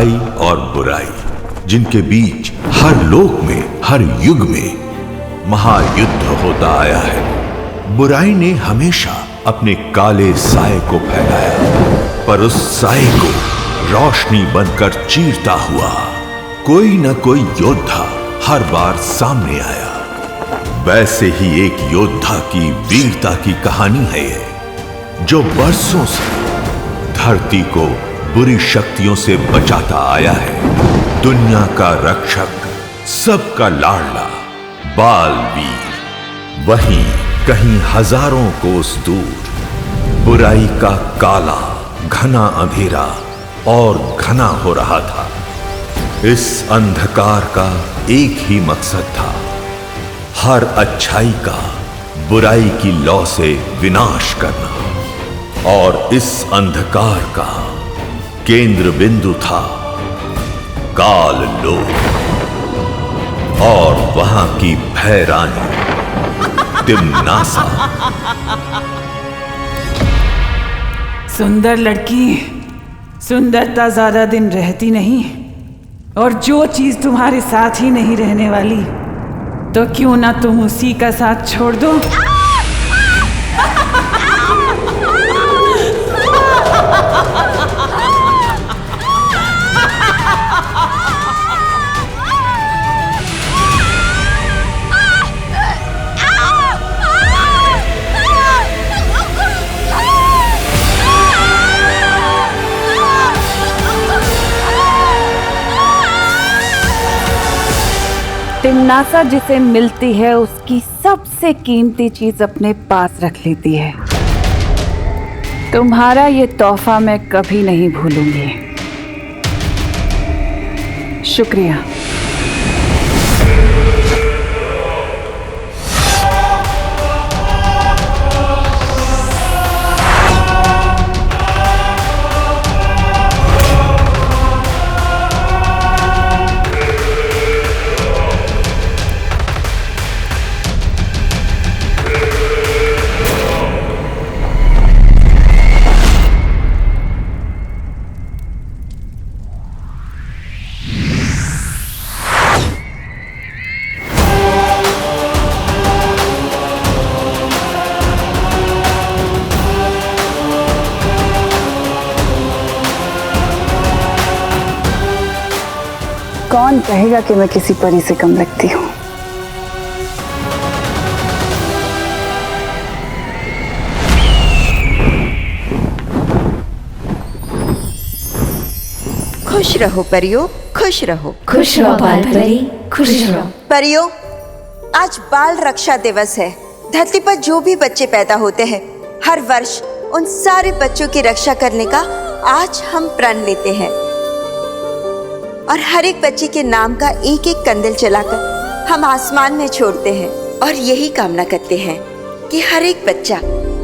अच्छाई और बुराई, जिनके बीच हर लोक में, हर युग में महायुद्ध होता आया है। बुराई ने हमेशा अपने काले साए को फैलाया, पर उस साए को रोशनी बनकर चीरता हुआ कोई न कोई योद्धा हर बार सामने आया। वैसे ही एक योद्धा की वीरता की कहानी है ये, जो बरसों से धरती को बुरी शक्तियों से बचाता आया है। दुनिया का रक्षक, सबका लाडला बालवीर। वहीं कहीं हजारों कोस दूर बुराई का काला घना अंधेरा और घना हो रहा था। इस अंधकार का एक ही मकसद था, हर अच्छाई का बुराई की लौ से विनाश करना। और इस अंधकार का केंद्र बिंदु था काल लोक, और वहां की भय रानी तिम्नासा। सुंदर लड़की, सुंदरता ज्यादा दिन रहती नहीं, और जो चीज तुम्हारे साथ ही नहीं रहने वाली, तो क्यों ना तुम उसी का साथ छोड़ दो। तिम्नासा जिसे मिलती है उसकी सबसे कीमती चीज अपने पास रख लेती है। तुम्हारा ये तोहफा मैं कभी नहीं भूलूंगी। शुक्रिया। कौन कहेगा कि मैं किसी परी से कम लगती हूँ। खुश रहो परियों, खुश रहो। खुश रहो बाल परी, खुश रहो। परियों, आज बाल रक्षा दिवस है। धरती पर जो भी बच्चे पैदा होते हैं, हर वर्ष उन सारे बच्चों की रक्षा करने का आज हम प्रण लेते हैं, और हर एक बच्चे के नाम का एक एक कंदील जलाकर हम आसमान में छोड़ते हैं, और यही कामना करते हैं कि हर एक बच्चा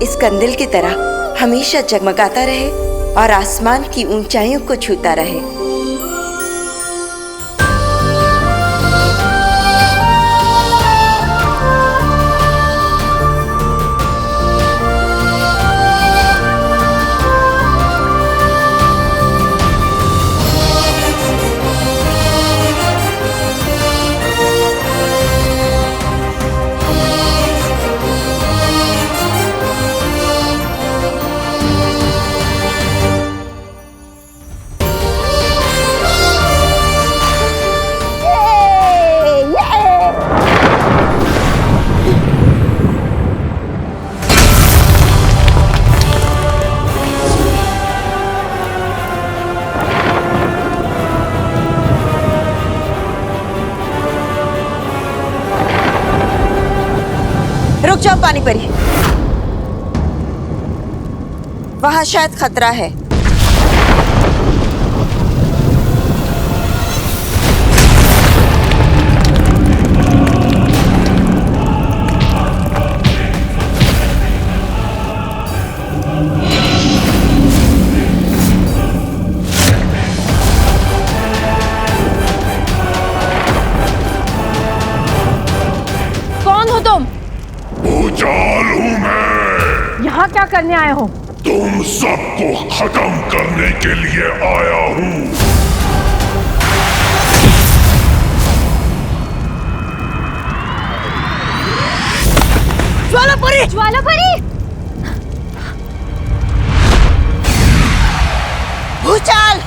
इस कंदील की तरह हमेशा जगमगाता रहे और आसमान की ऊंचाइयों को छूता रहे। रुक जाओ पानी परी, वहां शायद खतरा है। कौन हो तुम? भूचाल हूँ मैं। यहाँ क्या करने आए हो? तुम सबको खत्म करने के लिए आया हूँ। बाला परी! भूचाल!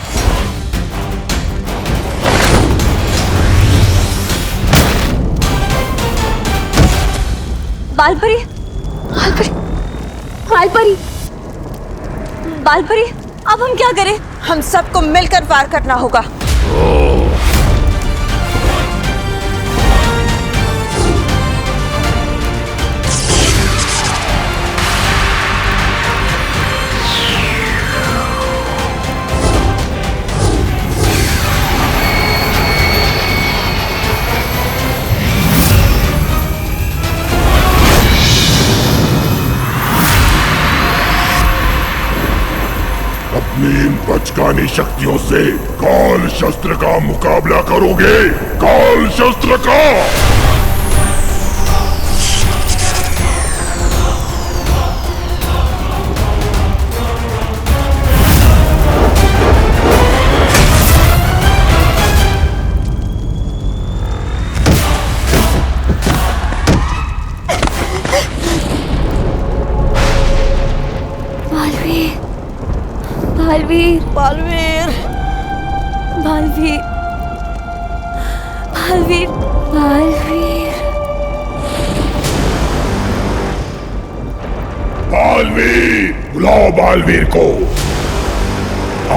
बालपरी! बालपरी! बालपरी! बालपरी! अब हम क्या करें? हम सबको मिलकर वार करना होगा। अपनी इन बचकानी शक्तियों से काल शस्त्र का मुकाबला करोगे? काल शस्त्र का! बालवीर! बालवीर! बालवीर! बालवीर! बालवीर! बालवीर! बुलाओ बालवीर को।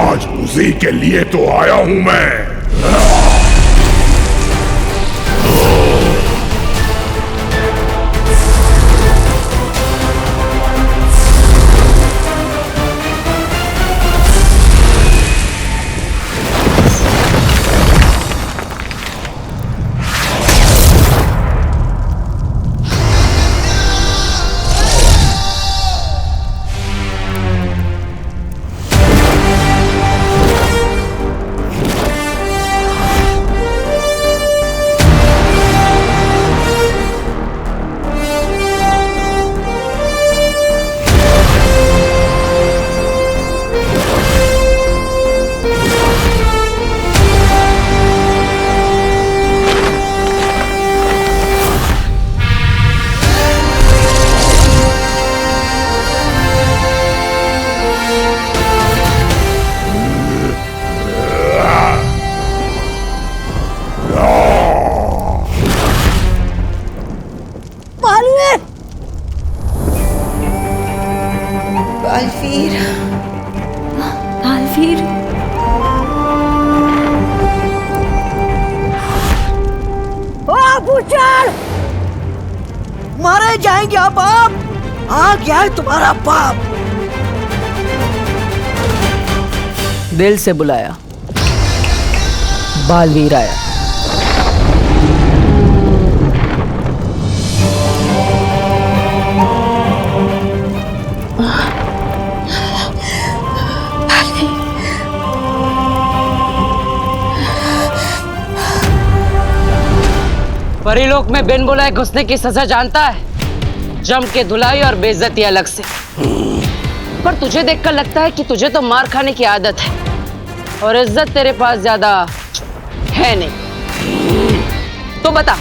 आज उसी के लिए तो आया हूं मैं। बालवीर! बालवीर! ओ भूचाल! मारे जाएंगे आप! आ गया है तुम्हारा बाप। दिल से बुलाया, बालवीर आया। परीलोक में बिन बुलाए घुसने की सजा जानता है? जम के धुलाई और बेइज्जती अलग से। पर तुझे देखकर लगता है कि तुझे तो मार खाने की आदत है और इज्जत तेरे पास ज्यादा है नहीं। तो बता,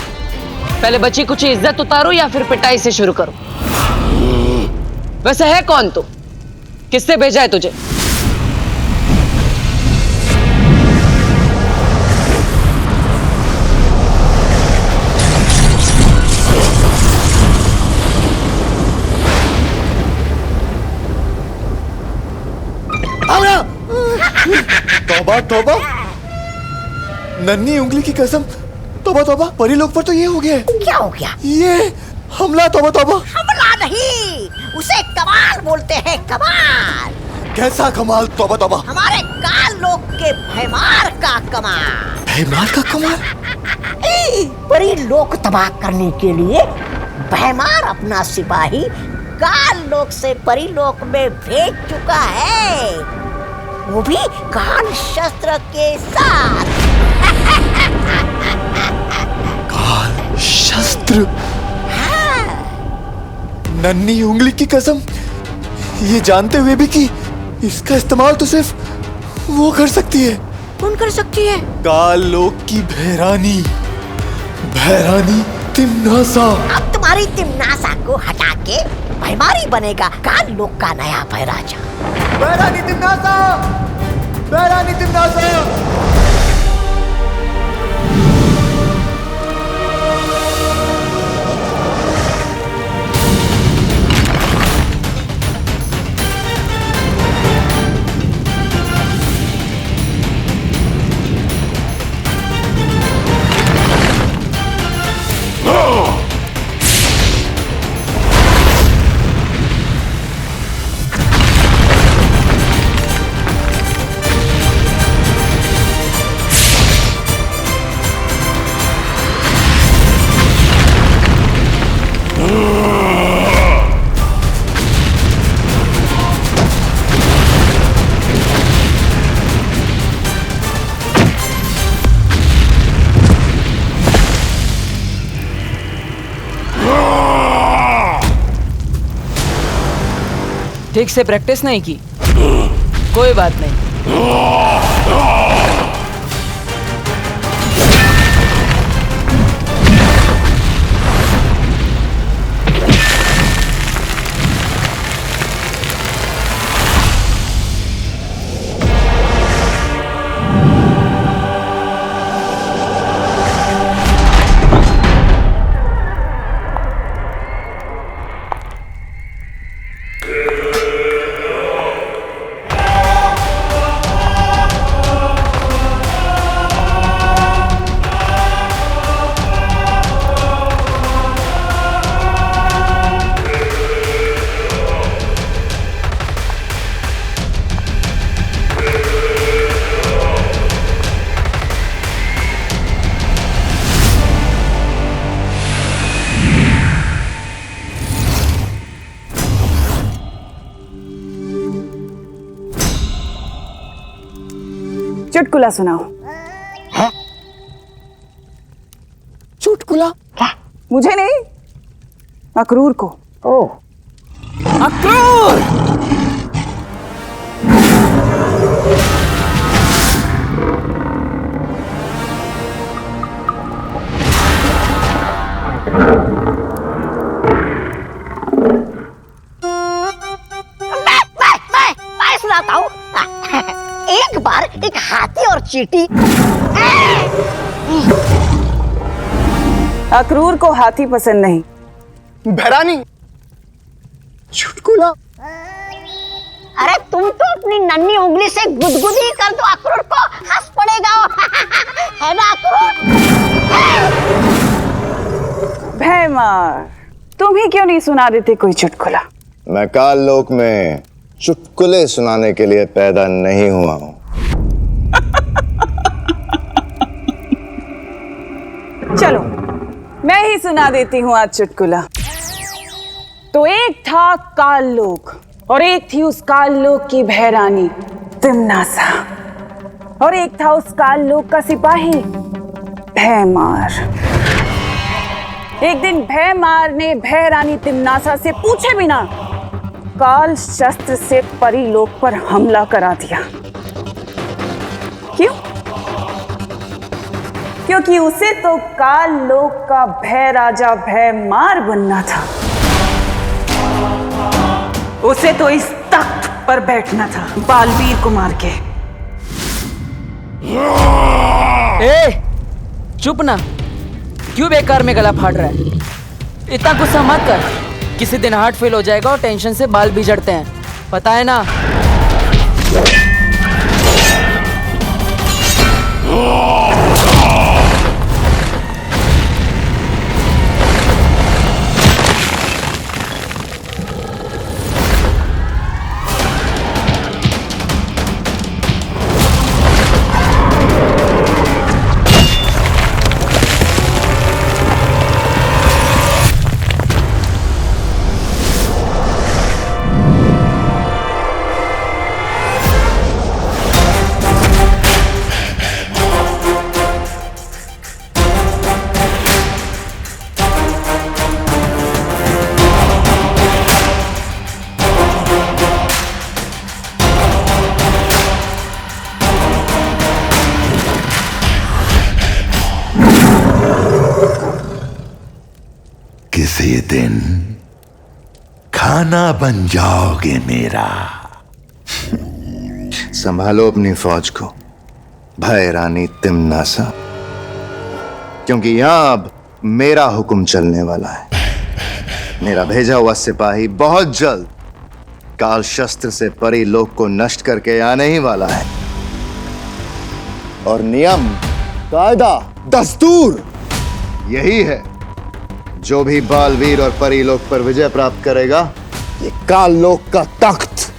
पहले बची कुछ इज्जत उतारूं या फिर पिटाई से शुरू करूं? वैसे है कौन तू? किससे भेजा है तुझे? तौबा तौबा, नन्ही उंगली की कसम, तौबा तौबा, परीलोक पर तो ये हो गया है। क्या हो गया? ये हमला, तौबा तौबा। हमला नहीं, उसे कमाल बोलते हैं, कमाल। कैसा कमाल? तौबा तौबा। हमारे काल लोक के भयमार का कमाल। भयमार का कमाल? परी लोक तबाह करने के लिए भयमार अपना सिपाही काल लोक से परी लोक में भेज चुका है, वो भी काल शस्त्र के साथ। काल शस्त्र? नन्ही उंगली की कसम, ये जानते हुए भी कि इसका इस्तेमाल तो सिर्फ वो कर सकती है। कौन कर सकती है? काल लोक की भैरानी, भैरानी तिम्नासा। अब तुम्हारी तिम्नासा को हटा के भैमारी बनेगा काल लोक का नया भैराजा। बहरानी तिमनासा! बहरानी तिमनासा! ठीक से प्रैक्टिस नहीं की, कोई बात नहीं। चुटकुला सुनाओ। चुटकुला? क्या? मुझे नहीं, अक्रूर को। ओह, अक्रूर! मैं सुनाता हूँ। एक बार एक हाथी और चींटी। अक्रूर को हाथी पसंद नहीं। बहरानी, चुटकुला। अरे तुम तो अपनी नन्ही उंगली से गुदगुदी कर दो, अक्रूर को हंस पड़ेगा। है ना अक्रूर? भैमार, तुम ही क्यों नहीं सुना देते कोई चुटकुला? मैं काल लोक में चुटकुले सुनाने के लिए पैदा नहीं हुआ हूं। चलो मैं ही सुना देती हूँ आज चुटकुला। तो एक था काल लोक और एक थी उस काल लोक की भैरानी तिमनासा, और एक था उस काल लोक का सिपाही भैमार। एक दिन भैमार ने भैरानी तिमनासा से पूछे बिना काल शस्त्र से परी लोक पर हमला करा दिया। क्यों? क्योंकि उसे तो काल लोक का भय राजा भैमार बनना था। उसे तो इस तख्त पर बैठना था बालवीर को मार के। ए, चुप ना, क्यों बेकार में गला फाड़ रहा है? इतना गुस्सा मत कर, किसी दिन हार्ट फेल हो जाएगा और टेंशन से बाल बिगड़ते हैं, पता है ना? किसी दिन खाना बन जाओगे मेरा। संभालो अपनी फौज को भय रानी तिमनासा, क्योंकि यहां अब मेरा हुक्म चलने वाला है। मेरा भेजा हुआ सिपाही बहुत जल्द काल शस्त्र से परी लोक को नष्ट करके आने ही वाला है। और नियम, कायदा, दस्तूर यही है, जो भी बालवीर और परी लोक पर विजय प्राप्त करेगा, ये काल लोक का तख्त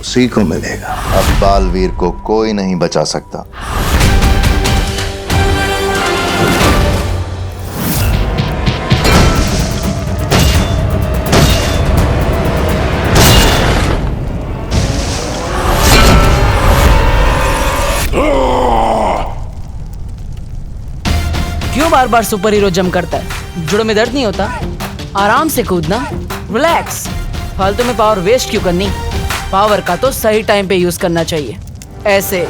उसी को मिलेगा। अब बालवीर को कोई नहीं बचा सकता। क्यों बार बार सुपर हीरो जंप करता है? जुड़ों में दर्द नहीं होता? आराम से कूदना, रिलैक्स। फालतू में पावर वेस्ट क्यों करनी? पावर का तो सही टाइम पे यूज करना चाहिए, ऐसे।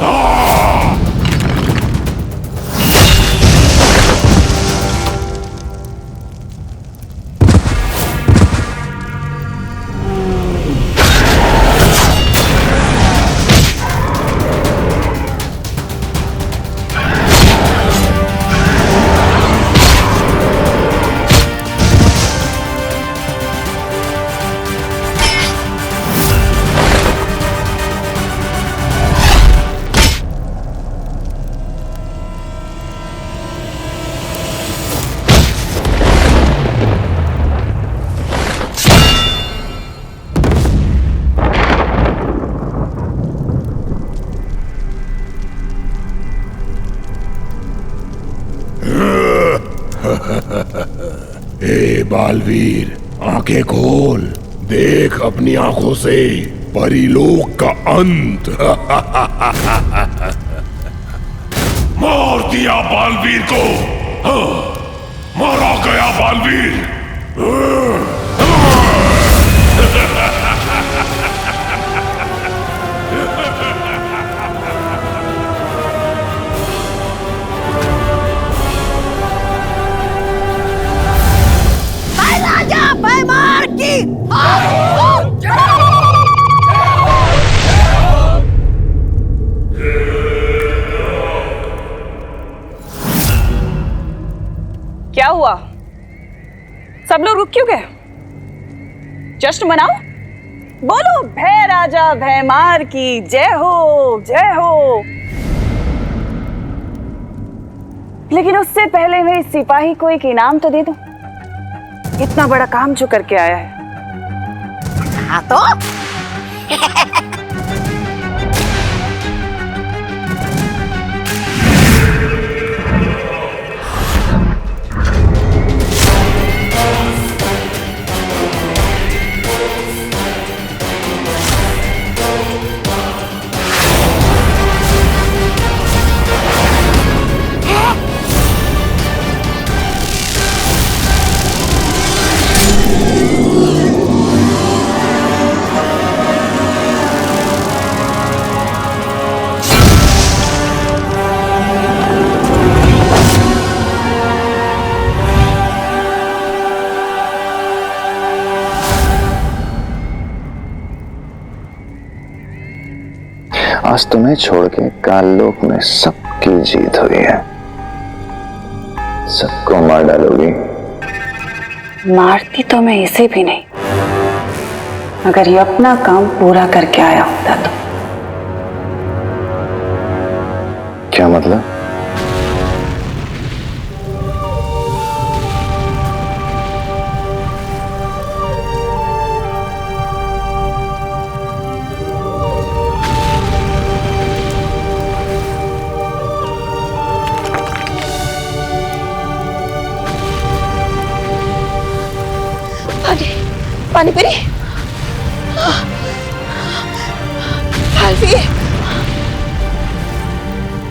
हे बालवीर, आंखें खोल, देख अपनी आंखों से परीलोक का अंत। मार दिया बालवीर को। मारा गया बालवीर। क्या हुआ? सब लोग रुक क्यों गए? जश्न मनाओ, बोलो भय राजा भयमार की जय हो, जय हो। लेकिन उससे पहले मेरे सिपाही को एक इनाम तो दे दो। इतना बड़ा काम जो करके आया है। हाँ तो आज तुम्हें छोड़ के काललोक में सबकी जीत हुई है। सबको मार डालोगी? मारती तो मैं इसे भी नहीं, अगर ये अपना काम पूरा करके आया होता तो। क्या मतलब? पानी परी, बालवीर,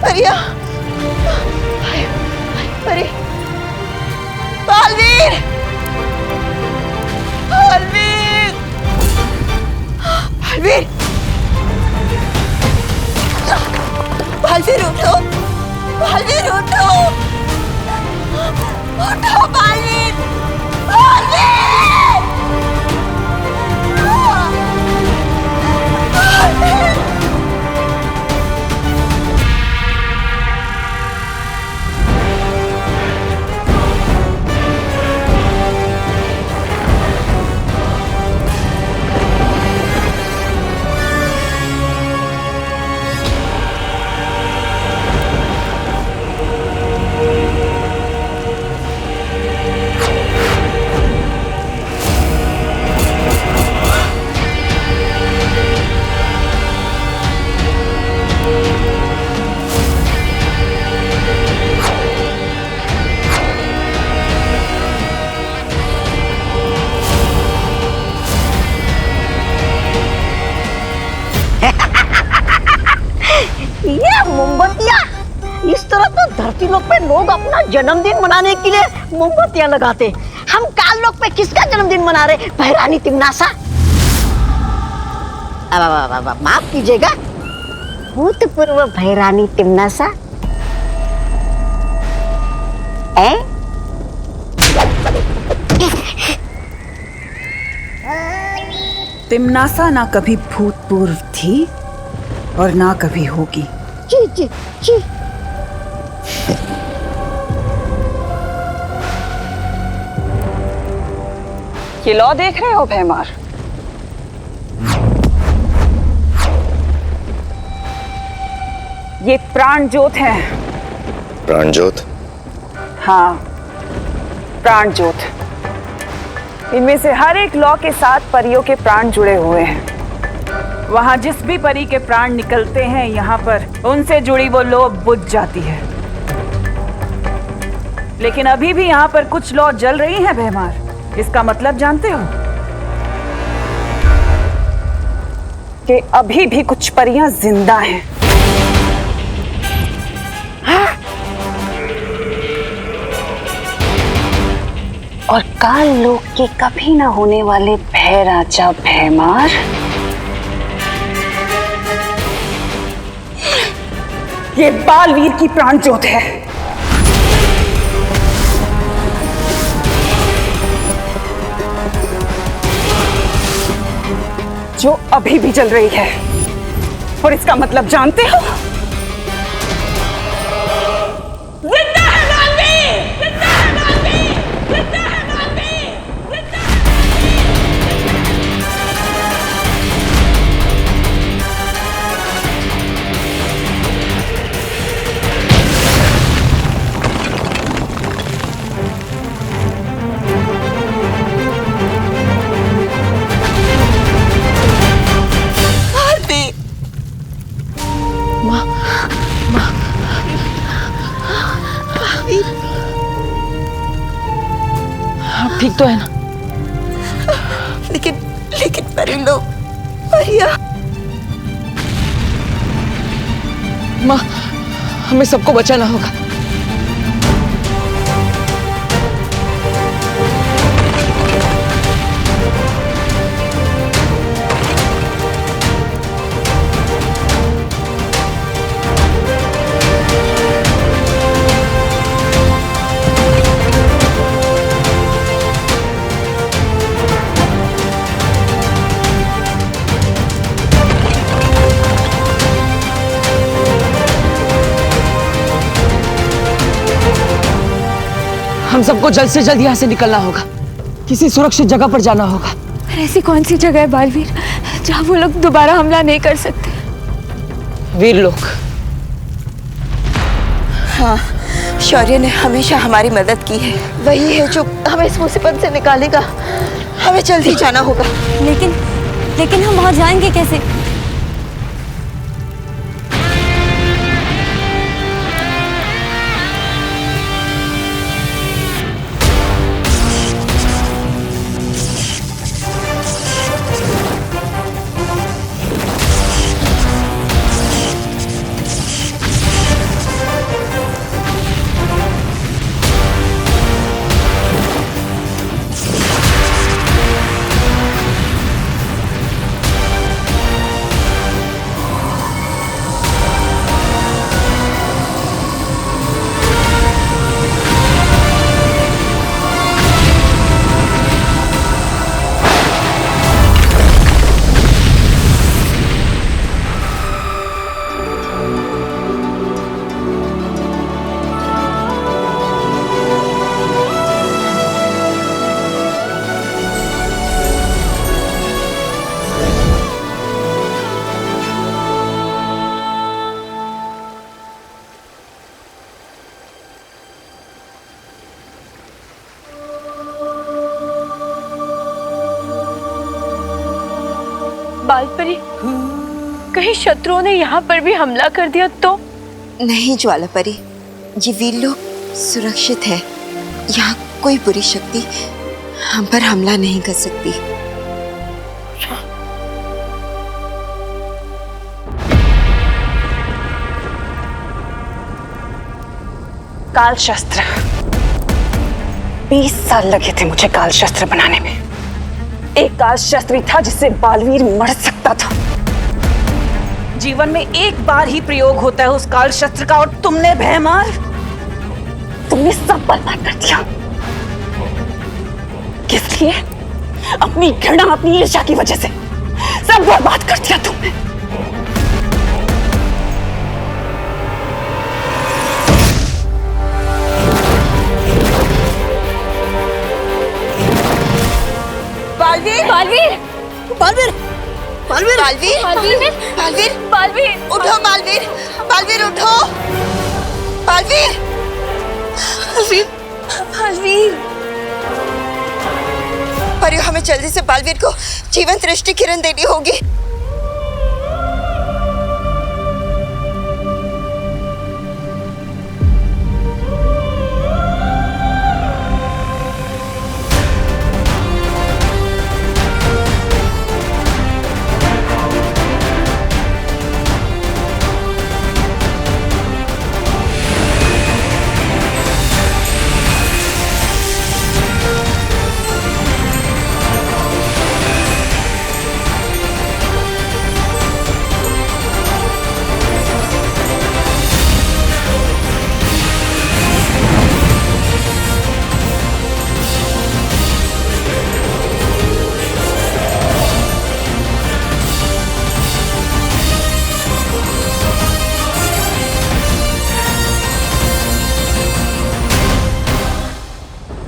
परिया, परी, बालवीर, बालवीर, बालवीर, बालवीर उठो, बालवीर उठो, उठो बालवीर, बालवीर। धरती लोक पे लोग अपना जन्मदिन मनाने के लिए मोमबत्तियां लगाते, हम काल लोक पे किसका जन्मदिन मना रहे? भैरानी तिमनासा। अब माफ कीजिएगा, भूतपूर्व भैरानी तिमनासा। तिमनासा ना कभी भूतपूर्व थी और ना कभी होगी। जी जी जी। ये लौ देख रहे हो भैमार? ये प्राण ज्योत है। प्राण ज्योत? हाँ, प्राण ज्योत। इनमें से हर एक लौ के साथ परियों के प्राण जुड़े हुए हैं। वहां जिस भी परी के प्राण निकलते हैं, यहाँ पर उनसे जुड़ी वो लौ बुझ जाती है। लेकिन अभी भी यहाँ पर कुछ लौ जल रही हैं भैमार। इसका मतलब जानते हो? कि अभी भी कुछ परियां जिंदा हैं। और काल लोक के कभी ना होने वाले भय राजा भैमार ये बालवीर की प्राण ज्योत है। जो अभी भी जल रही है। और इसका मतलब जानते हो? जिंदा है बालवीर! जिंदा है बालवीर! जिंदा है बालवीर! जिंदा है! ठीक तो है ना? लेकिन परी लोग, परिया। माँ, हमें सबको बचाना होगा। हम सबको जल्द से जल्द यहाँ से निकलना होगा। किसी सुरक्षित जगह पर जाना होगा। ऐसी कौन सी जगह है बालवीर जहाँ वो लोग दोबारा हमला नहीं कर सकते? वीर लोग। हाँ, शौर्य ने हमेशा हमारी मदद की है। वही है जो हमें इस मुसीबत से निकालेगा। हमें जल्दी जाना होगा। लेकिन हम वहां जाएंगे कैसे? बालपरी, कहीं शत्रुओं ने यहाँ पर भी हमला कर दिया तो? नहीं ज्वालापरी, ये वीर लोग सुरक्षित है। यहाँ कोई बुरी शक्ति हम पर हमला नहीं कर सकती। काल शस्त्र। 20 साल लगे थे मुझे काल शस्त्र बनाने में। एक काल शस्त्र भी था जिससे बालवीर मर सकता था। जीवन में एक बार ही प्रयोग होता है उस काल शस्त्र का, और तुमने भैमार, तुमने सब बर्बाद कर दिया। किस लिए? अपनी घृणा, अपनी ईर्ष्या की वजह से सब बर्बाद कर दिया तुमने। बालवीर, बालवीर, बालवीर, बालवीर, बालवीर, बालवीर, बालवीर, बालवीर, उठो बालवीर, बालवीर उठो, बालवीर, बालवीर, बालवीर। परियो, हमें जल्दी से बालवीर को जीवंत दृष्टि किरण देनी होगी।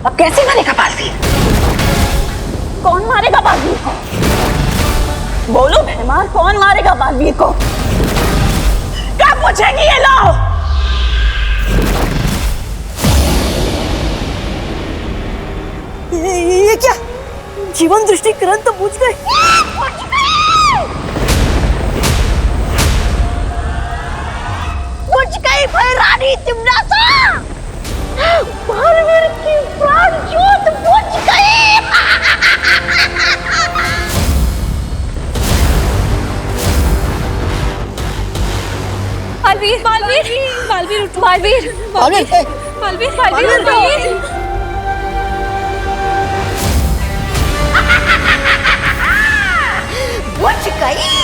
अब कैसे मारेगा बालवीर? कौन मारेगा बालवीर को? बोलो भैमार, कौन मारेगा बालवीर को? कब पूछेगी ये लो? ये क्या? जीवन दृष्टि किरण तो बुझ गए। बुझ गई भाई रानी तिमनासा। बालवीर की प्राण ज्योत बुझ गई। बालवीर, बालवीर, बालवीर उठो, बालवीर, बालवीर, बालवीर, बालवीर उठो। बुझ गई।